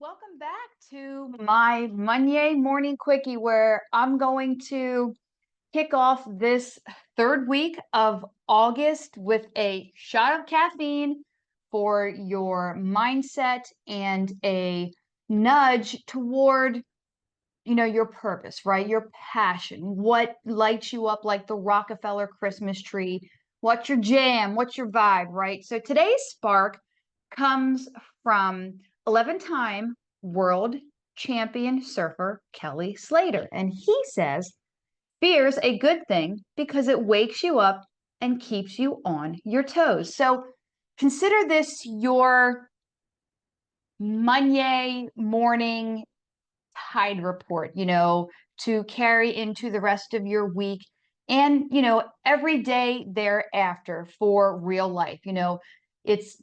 Welcome back to my Monyay morning quickie, where I'm going to kick off this third week of August with a shot of caffeine for your mindset and a nudge toward, your purpose, right? Your passion, what lights you up like the Rockefeller Christmas tree, what's your jam, what's your vibe, right? So today's spark comes from 11-time world champion surfer Kelly Slater. And he says, fear's a good thing because it wakes you up and keeps you on your toes. So consider this your Monday morning tide report, to carry into the rest of your week and, every day thereafter for real life. It's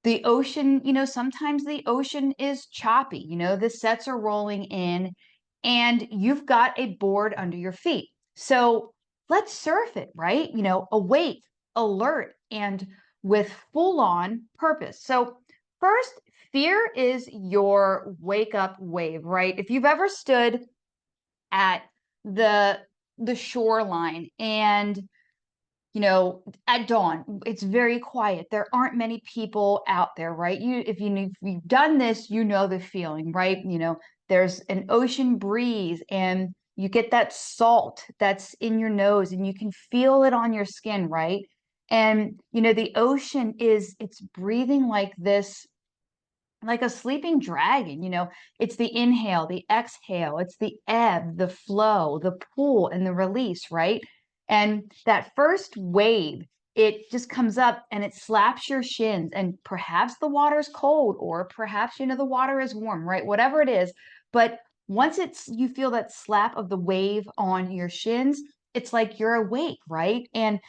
the ocean, sometimes the ocean is choppy, the sets are rolling in and you've got a board under your feet. So let's surf it, right? Awake, alert, and with full on purpose. So, first, fear is your wake up wave, right? If you've ever stood at the shoreline and at dawn, it's very quiet. There aren't many people out there, right? If you've done this, you know the feeling, right? There's an ocean breeze and you get that salt that's in your nose and you can feel it on your skin, right? And the ocean it's breathing like this, like a sleeping dragon. It's the inhale, the exhale, it's the ebb, the flow, the pull, and the release, right? And that first wave, it just comes up and it slaps your shins, and perhaps the water is cold, or perhaps the water is warm, right? Whatever it is. But once you feel that slap of the wave on your shins, it's like you're awake, right? And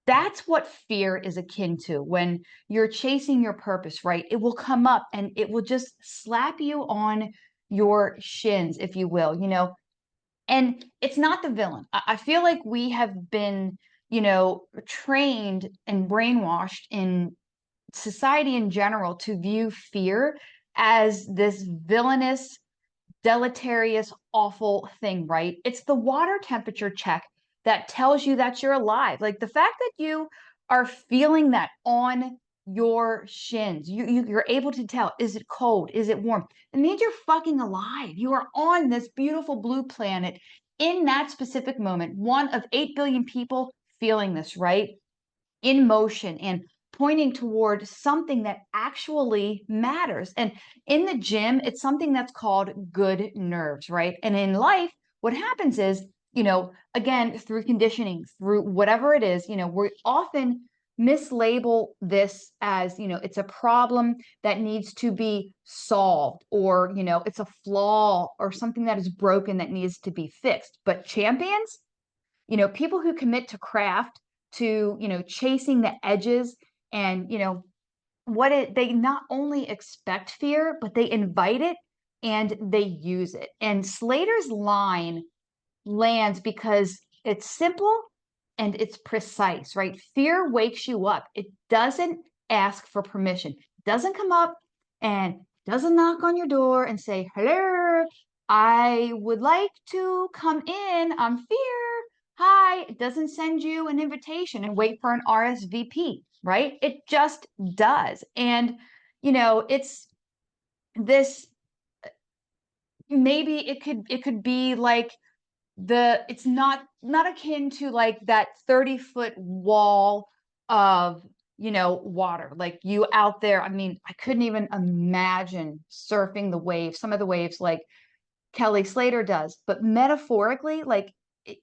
that's what fear is akin to. When you're chasing your purpose, right? It will come up and it will just slap you on your shins, if you will, and it's not the villain. I feel like we have been, trained and brainwashed in society in general to view fear as this villainous, deleterious, awful thing, right? It's the water temperature check that tells you that you're alive. Like the fact that you are feeling that on your shins, you're able to tell, is it cold? Is it warm? It means you're fucking alive. You are on this beautiful blue planet in that specific moment, one of 8 billion people feeling this, right? In motion and pointing toward something that actually matters. And in the gym, it's something that's called good nerves, right? And in life, what happens is, again, through conditioning, through whatever it is, we often mislabel this as, it's a problem that needs to be solved, or, it's a flaw or something that is broken that needs to be fixed. But champions, people who commit to craft, to chasing the edges, and they not only expect fear, but they invite it and they use it. And Slater's line lands because it's simple and it's precise, right? Fear wakes you up. It doesn't ask for permission. It doesn't come up and doesn't knock on your door and say, hello, I would like to come in. I'm fear. Hi. It doesn't send you an invitation and wait for an RSVP, right? It just does. And, it's this, maybe it could be like, it's not akin to like that 30-foot wall of water, like you out there. I mean, I couldn't even imagine surfing the waves, some of the waves like Kelly Slater does, but metaphorically, like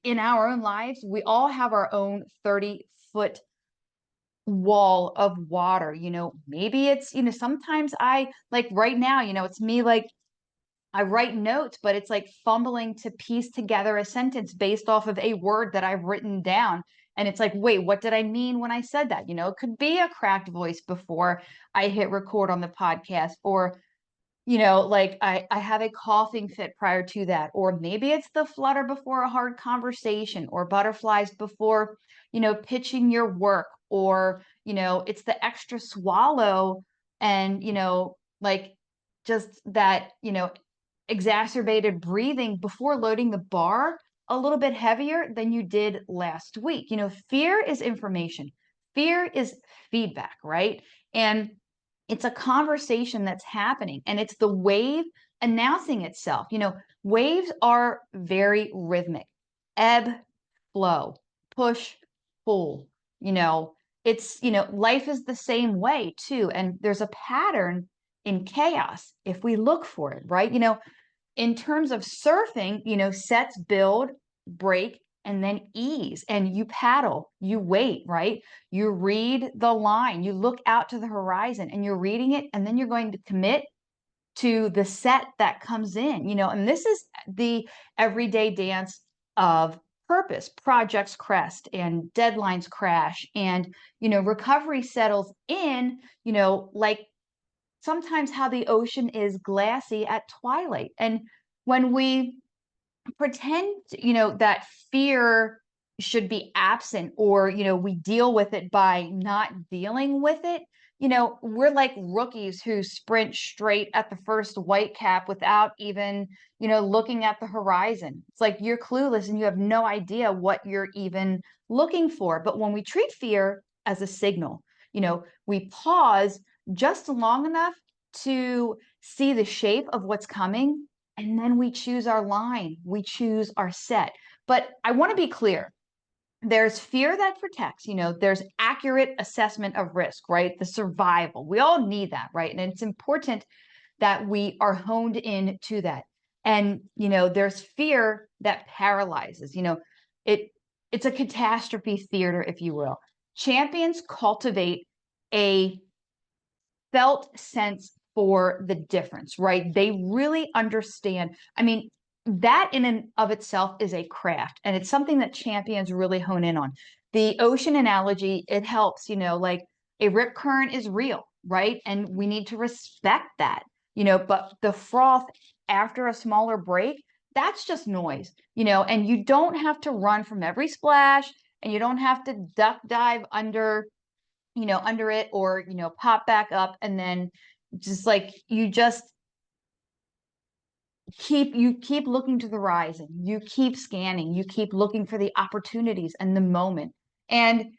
in our own lives, we all have our own 30-foot wall of water. Maybe it's, sometimes I like right now, it's me, like I write notes, but it's like fumbling to piece together a sentence based off of a word that I've written down. And it's like, wait, what did I mean when I said that? It could be a cracked voice before I hit record on the podcast, or, like I have a coughing fit prior to that, or maybe it's the flutter before a hard conversation, or butterflies before, pitching your work, or, it's the extra swallow and, like just that, exacerbated breathing before loading the bar a little bit heavier than you did last week. Fear is information. Fear is feedback, right? And it's a conversation that's happening, and it's the wave announcing itself. Waves are very rhythmic. Ebb, flow, push, pull. You know, life is the same way too. And there's a pattern in chaos if we look for it, right? In terms of surfing, sets build, break, and then ease. And you paddle, you wait, right? You read the line, you look out to the horizon and you're reading it, and then you're going to commit to the set that comes in, and this is the everyday dance of purpose. Projects crest and deadlines crash, and, recovery settles in, like sometimes how the ocean is glassy at twilight. And when we pretend, that fear should be absent, or, we deal with it by not dealing with it, we're like rookies who sprint straight at the first white cap without even, looking at the horizon. It's like you're clueless and you have no idea what you're even looking for. But when we treat fear as a signal, we pause just long enough to see the shape of what's coming, and then we choose our line, we choose our set. But I want to be clear. There's fear that protects, there's accurate assessment of risk, right? The survival. We all need that, right? And it's important that we are honed in to that. And, there's fear that paralyzes, it's a catastrophe theater, if you will. Champions cultivate a felt sense for the difference, right? They really understand. I mean, that in and of itself is a craft, and it's something that champions really hone in on. The ocean analogy, it helps, like a rip current is real, right? And we need to respect that, but the froth after a smaller break, that's just noise, and you don't have to run from every splash, and you don't have to duck dive under it, or, pop back up, and then just like you just keep looking to the horizon, you keep scanning, you keep looking for the opportunities and the moment. And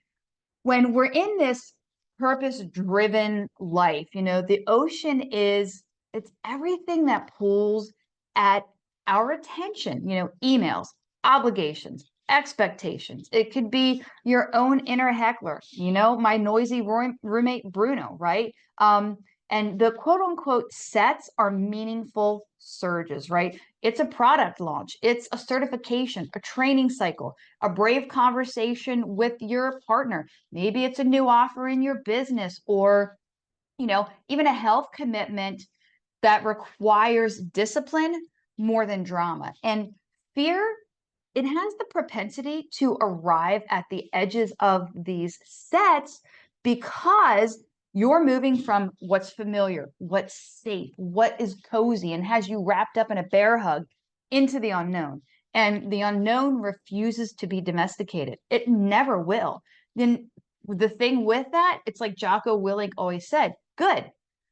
when we're in this purpose driven life, the ocean it's everything that pulls at our attention, emails, obligations, expectations. It could be your own inner heckler, my noisy roommate Bruno, right? And the quote unquote sets are meaningful surges, right? It's a product launch, it's a certification, a training cycle, a brave conversation with your partner. Maybe it's a new offer in your business, or, even a health commitment that requires discipline more than drama. And fear, it has the propensity to arrive at the edges of these sets because you're moving from what's familiar, what's safe, what is cozy, and has you wrapped up in a bear hug into the unknown. And the unknown refuses to be domesticated. It never will. Then the thing with that, it's like Jocko Willink always said, good,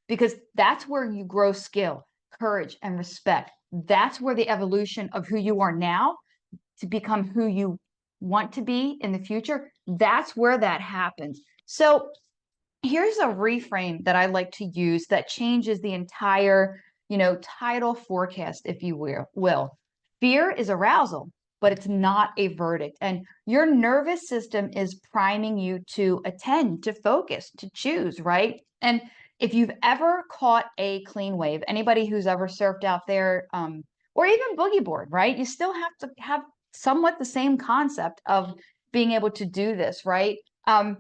because that's where you grow skill, courage, and respect. That's where the evolution of who you are now to become who you want to be in the future, that's where that happens. So here's a reframe that I like to use that changes the entire, tidal forecast, if you will. Fear is arousal, but it's not a verdict. And your nervous system is priming you to attend, to focus, to choose, right? And if you've ever caught a clean wave, anybody who's ever surfed out there, or even boogie board, right? You still have to have somewhat the same concept of being able to do this, right? That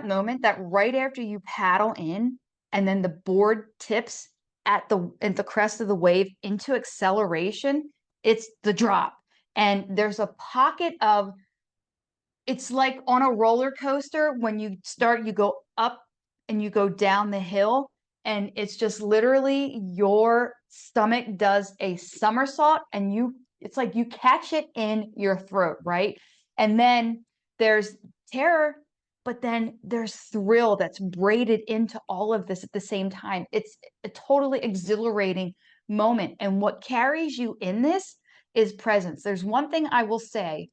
moment that right after you paddle in and then the board tips at the crest of the wave into acceleration, it's the drop. And there's a pocket of, it's like on a roller coaster when you start, you go up and you go down the hill, and it's just literally your stomach does a somersault, and it's like you catch it in your throat, right? And then there's terror, but then there's thrill that's braided into all of this at the same time. It's a totally exhilarating moment. And what carries you in this is presence. There's one thing I will say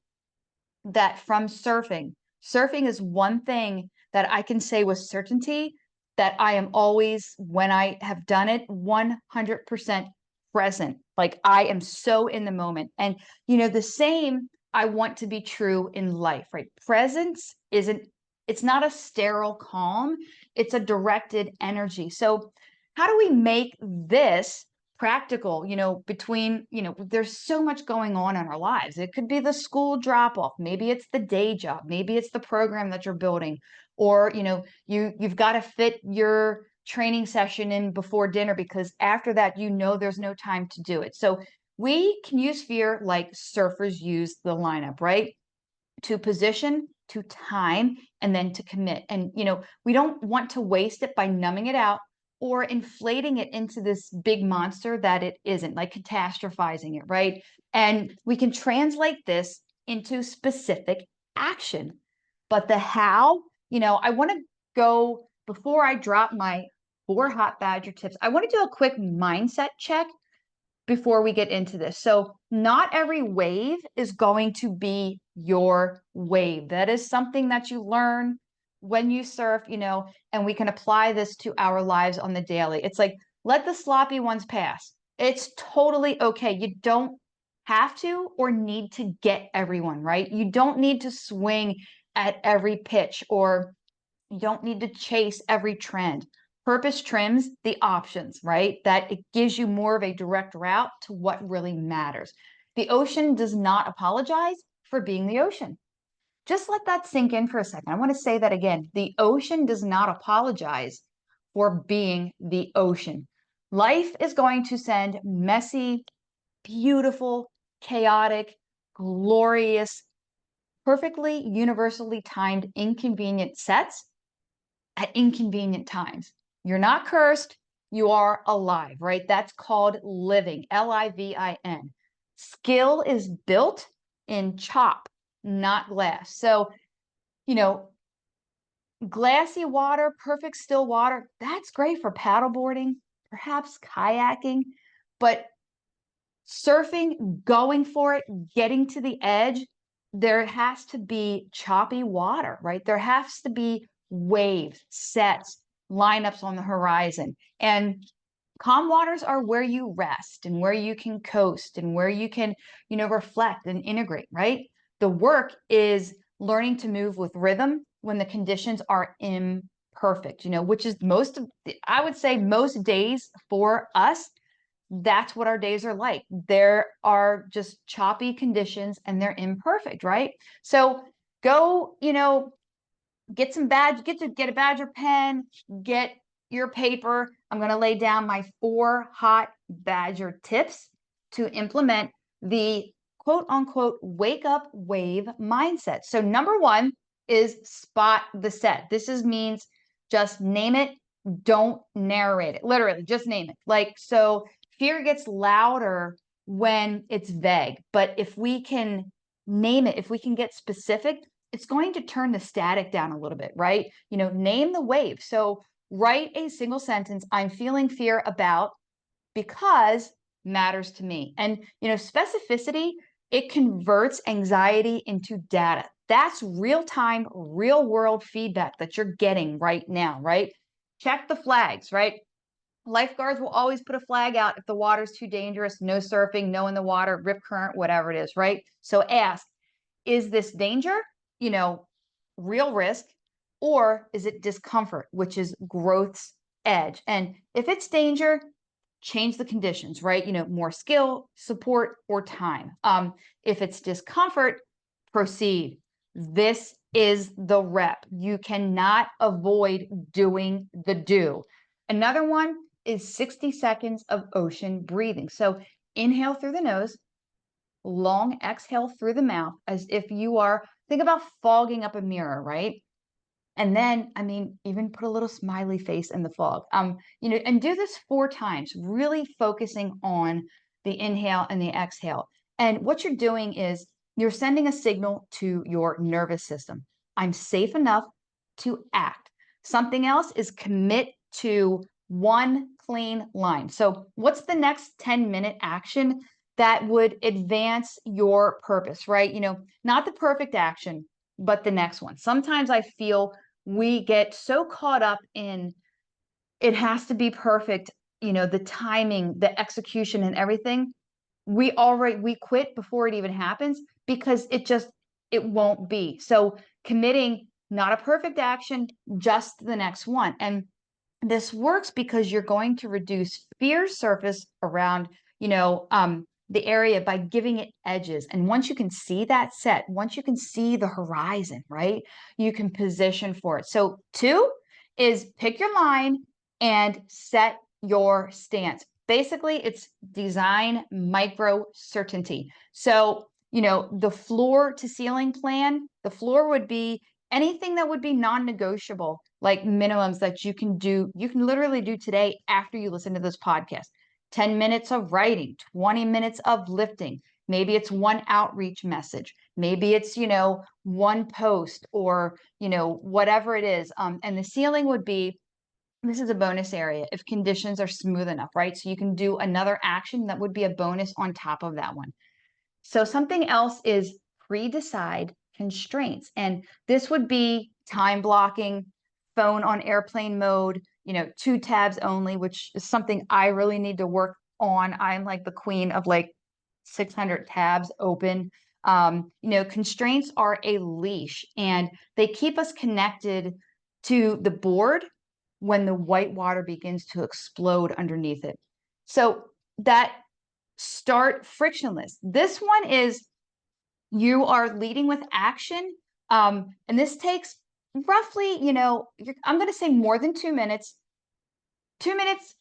that from surfing, surfing is one thing that I can say with certainty that I am always, when I have done it, 100% present. Like I am so in the moment. And, the same I want to be true in life, right? Presence isn't, it's not a sterile calm, it's a directed energy. So, how do we make this practical, between, there's so much going on in our lives. It could be the school drop off, maybe it's the day job, maybe it's the program that you're building, or, you've got to fit your training session in before dinner because after that, there's no time to do it. So we can use fear like surfers use the lineup, right? To position, to time, and then to commit. And, we don't want to waste it by numbing it out or inflating it into this big monster that it isn't, like catastrophizing it, right? And we can translate this into specific action. But the how, I want to go before I drop my 4 hot badger tips. I want to do a quick mindset check before we get into this. So not every wave is going to be your wave. That is something that you learn when you surf, and we can apply this to our lives on the daily. It's like, let the sloppy ones pass. It's totally okay. You don't have to or need to get everyone, right? You don't need to swing at every pitch, or you don't need to chase every trend. Purpose trims the options, right? That it gives you more of a direct route to what really matters. The ocean does not apologize for being the ocean. Just let that sink in for a second. I want to say that again. The ocean does not apologize for being the ocean. Life is going to send messy, beautiful, chaotic, glorious, perfectly universally timed inconvenient sets at inconvenient times. You're not cursed, you are alive, right? That's called living, Livin. Skill is built in chop, not glass. So, you know, glassy water, perfect still water, that's great for paddleboarding, perhaps kayaking, but surfing, going for it, getting to the edge, there has to be choppy water, right? There has to be waves, sets, lineups on the horizon. And calm waters are where you rest and where you can coast and where you can, reflect and integrate, right? The work is learning to move with rhythm when the conditions are imperfect, which is I would say most days for us, that's what our days are like. There are just choppy conditions and they're imperfect, right? So go, get a badger pen, get your paper. I'm going to lay down my 4 hot badger tips to implement the quote unquote wake up wave mindset. So number 1 is spot the set. Means just name it, don't narrate it. Literally, just name it. Like, so fear gets louder when it's vague, but if we can name it, if we can get specific, it's going to turn the static down a little bit, right? Name the wave. So write a single sentence, I'm feeling fear about because matters to me. And, specificity, it converts anxiety into data. That's real time, real world feedback that you're getting right now, right? Check the flags, right? Lifeguards will always put a flag out if the water's too dangerous, no surfing, no in the water, rip current, whatever it is, right? So ask, is this danger, real risk, or is it discomfort, which is growth's edge? And if it's danger, change the conditions, right? More skill, support, or time. If it's discomfort, proceed. This is the rep. You cannot avoid doing the do. Another one is 60 seconds of ocean breathing. So inhale through the nose, long exhale through the mouth, as if you are, think about fogging up a mirror, right? And then, even put a little smiley face in the fog. And do this 4 times, really focusing on the inhale and the exhale. And what you're doing is you're sending a signal to your nervous system. I'm safe enough. to act. Something else is commit to one clean line. So what's the next 10-minute action that would advance your purpose, right? Not the perfect action, but the next one. Sometimes I feel we get so caught up in it has to be perfect, the timing, the execution and everything. We quit before it even happens because it won't be. So committing, not a perfect action, just the next one. And this works because you're going to reduce fear surface around, the area by giving it edges. And once you can see that set, once you can see the horizon, right, you can position for it. So 2 is pick your line and set your stance. Basically, it's design micro certainty. So, the floor to ceiling plan, the floor would be anything that would be non-negotiable, like minimums that you can literally do today after you listen to this podcast. 10 minutes of writing, 20 minutes of lifting. Maybe it's one outreach message. Maybe it's, one post or, whatever it is. And the ceiling would be, this is a bonus area if conditions are smooth enough, right? So you can do another action that would be a bonus on top of that one. So something else is pre-decide constraints. And this would be time blocking, phone on airplane mode, 2 tabs only, which is something I really need to work on. I'm like the queen of like 600 tabs open. Constraints are a leash and they keep us connected to the board when the white water begins to explode underneath it. So that start frictionless. This one is you are leading with action. And this takes roughly, I'm going to say more than 2 minutes. 2 minutes,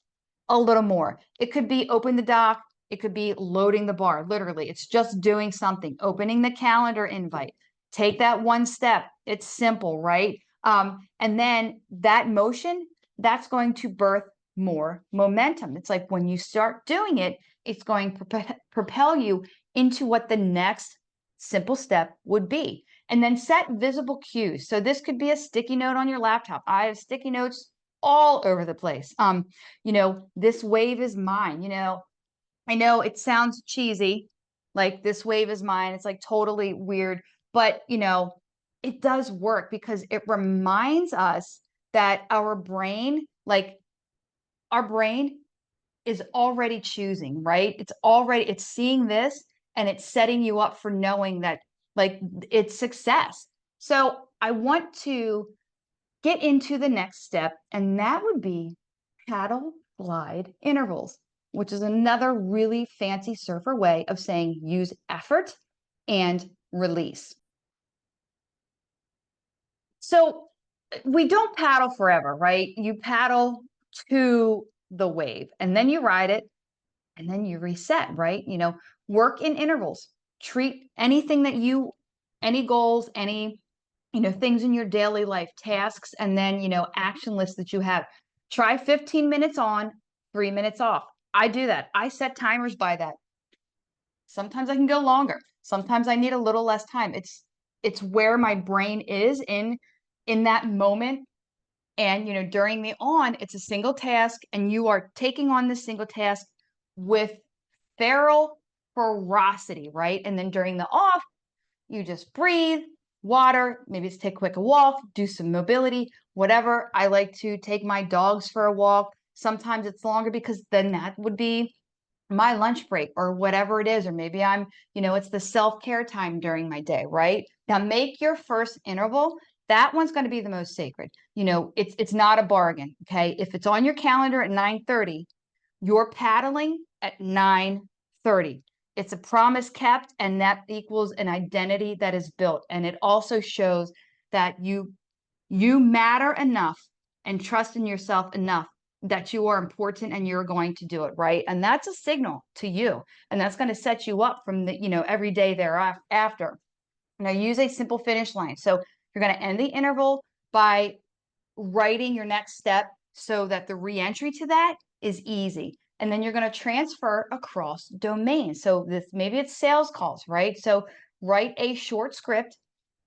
a little more. It could be open the doc. It could be loading the bar. Literally, it's just doing something, opening the calendar invite. Take that one step. It's simple, right? And then that motion, that's going to birth more momentum. It's like when you start doing it, it's going to propel you into what the next simple step would be. And then set visible cues. So this could be a sticky note on your laptop. I have sticky notes all over the place. This wave is mine. I know it sounds cheesy, like this wave is mine. It's like totally weird, but it does work because it reminds us that our brain is already choosing, right? It's seeing this and it's setting you up for knowing that like it's success. So I want to get into the next step, and that would be paddle glide intervals, which is another really fancy surfer way of saying use effort and release. So we don't paddle forever, right? You paddle to the wave and then you ride it and then you reset, right? Work in intervals. Treat anything that any goals, any things in your daily life, tasks, and then action lists that you have. Try 15 minutes on, 3 minutes off. I do that. I set timers by that. Sometimes I can go longer. Sometimes I need a little less time. It's where my brain is in that moment. And during the on, it's a single task, and you are taking on this single task with feral ferocity, right? And then during the off, you just breathe, water, maybe it's take a quick walk, do some mobility, whatever. I like to take my dogs for a walk. Sometimes it's longer because then that would be my lunch break or whatever it is. Or maybe it's the self-care time during my day, right? Now make your first interval. That one's going to be the most sacred. It's not a bargain. Okay. If it's on your calendar at 9:30, you're paddling at 9:30. It's a promise kept, and that equals an identity that is built. And it also shows that you matter enough and trust in yourself enough that you are important and you're going to do it, right? And that's a signal to you. And that's going to set you up from the, every day thereafter. Now use a simple finish line. So you're going to end the interval by writing your next step so that the reentry to that is easy. And then you're going to transfer across domains. So maybe it's sales calls, right? So write a short script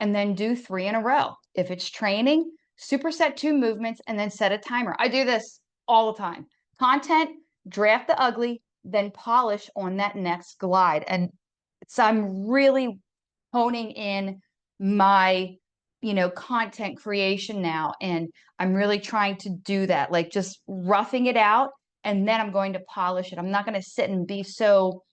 and then do 3 in a row. If it's training, superset 2 movements, and then set a timer. I do this all the time. Content, draft the ugly, then polish on that next glide. And so I'm really honing in my, content creation now. And I'm really trying to do that, like just roughing it out. And then I'm going to polish it. I'm not going to sit and be so,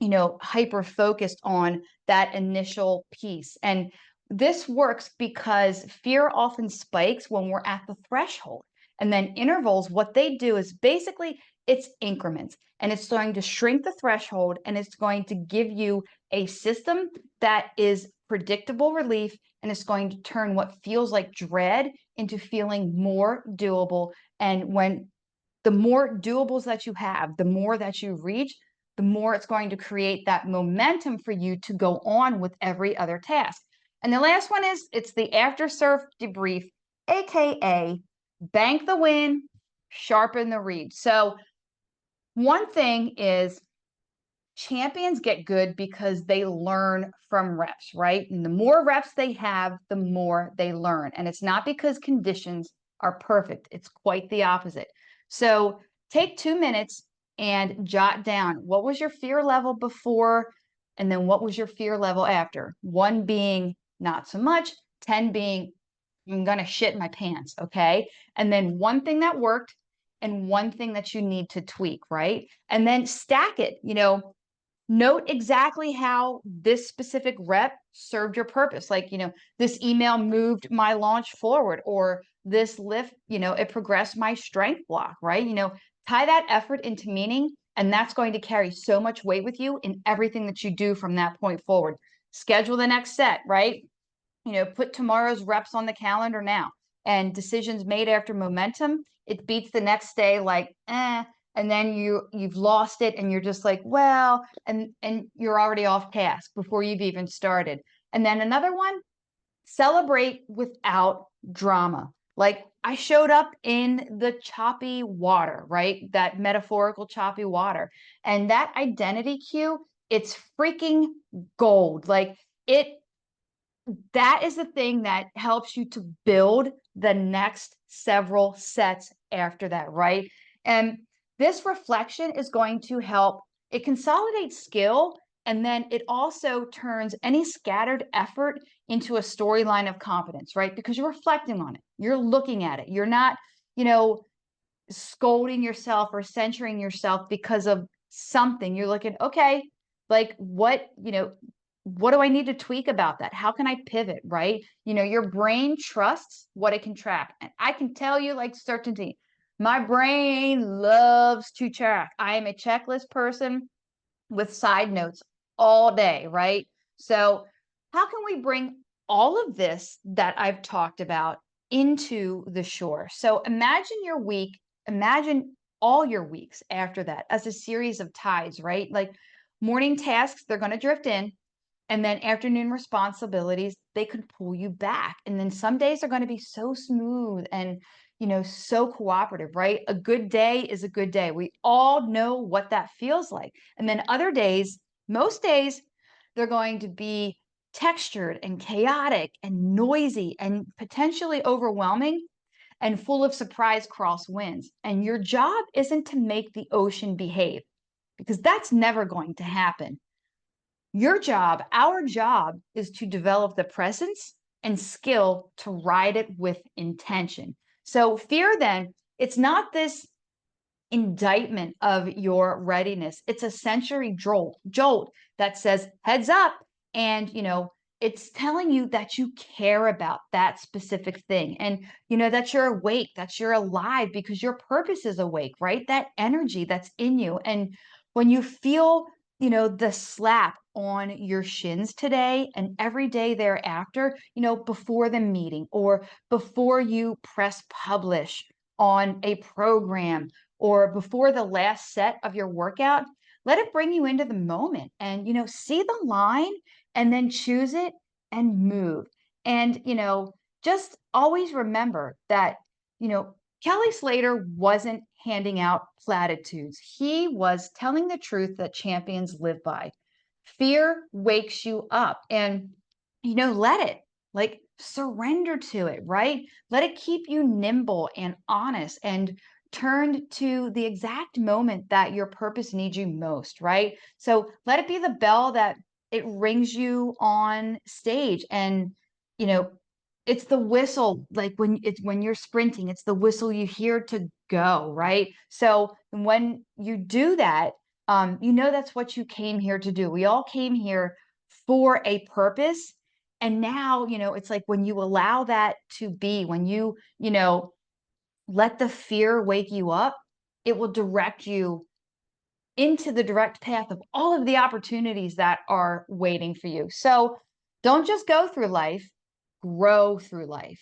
hyper focused on that initial piece. And this works because fear often spikes when we're at the threshold. And then intervals, what they do is basically it's increments, and it's going to shrink the threshold, and it's going to give you a system that is predictable relief, and it's going to turn what feels like dread into feeling more doable. And when the more doables that you have, the more that you reach, the more it's going to create that momentum for you to go on with every other task. And the last one is it's the after surf debrief, aka bank the win, sharpen the read. So one thing is champions get good because they learn from reps, right? And the more reps they have, the more they learn. And it's not because conditions are perfect. It's quite the opposite. So take 2 minutes and jot down what was your fear level before, and then what was your fear level after. 1 being not so much, 10 being I'm going to shit my pants. Okay. And then 1 thing that worked and 1 thing that you need to tweak, right? And then stack it, note exactly how this specific rep served your purpose. Like, this email moved my launch forward, or this lift, it progressed my strength block, right? Tie that effort into meaning, and that's going to carry so much weight with you in everything that you do from that point forward. Schedule the next set, right? Put tomorrow's reps on the calendar now. And decisions made after momentum, it beats the next day like, and then you've lost it, and you're just like, well, and you're already off task before you've even started. And then another one, celebrate without drama. Like, I showed up in the choppy water, right? That metaphorical choppy water. And that identity cue, it's freaking gold. Like, that is the thing that helps you to build the next several sets after that, right? And this reflection is going to help it consolidates skill, and then it also turns any scattered effort into a storyline of confidence, right? Because you're reflecting on it, you're looking at it, you're not, scolding yourself or censuring yourself because of something. You're looking, okay, like what do I need to tweak about that? How can I pivot, right? Your brain trusts what it can track. And I can tell you, like certainty, my brain loves to track. I am a checklist person with side notes all day, right? So how can we bring all of this that I've talked about into the shore? So imagine your week, imagine all your weeks after that as a series of tides, right? Like morning tasks, they're going to drift in, and then afternoon responsibilities, they could pull you back. And then some days are going to be so smooth and, so cooperative, right? A good day is a good day. We all know what that feels like. And then other days, most days, they're going to be textured and chaotic and noisy and potentially overwhelming and full of surprise crosswinds. And your job isn't to make the ocean behave, because that's never going to happen. Your job, our job, is to develop the presence and skill to ride it with intention. So fear, then, it's not this indictment of your readiness. It's a sensory jolt that says, heads up. And, it's telling you that you care about that specific thing, and, that you're awake, that you're alive because your purpose is awake, right? That energy that's in you. And when you feel, the slap on your shins today and every day thereafter, before the meeting or before you press publish on a program or before the last set of your workout, let it bring you into the moment and, see the line and then choose it and move. And, just always remember that, Kelly Slater wasn't handing out platitudes. He was telling the truth that champions live by. Fear wakes you up, and, let it. Like, surrender to it, right? Let it keep you nimble and honest and turned to the exact moment that your purpose needs you most, right? So let it be the bell that it rings you on stage. And, you know, it's the whistle, like when you're sprinting, it's the whistle you hear to go, right? So when you do that, you know that's what you came here to do. We all came here for a purpose. And now, it's like when you allow that to be, when you let the fear wake you up, it will direct you into the direct path of all of the opportunities that are waiting for you. So don't just go through life, grow through life.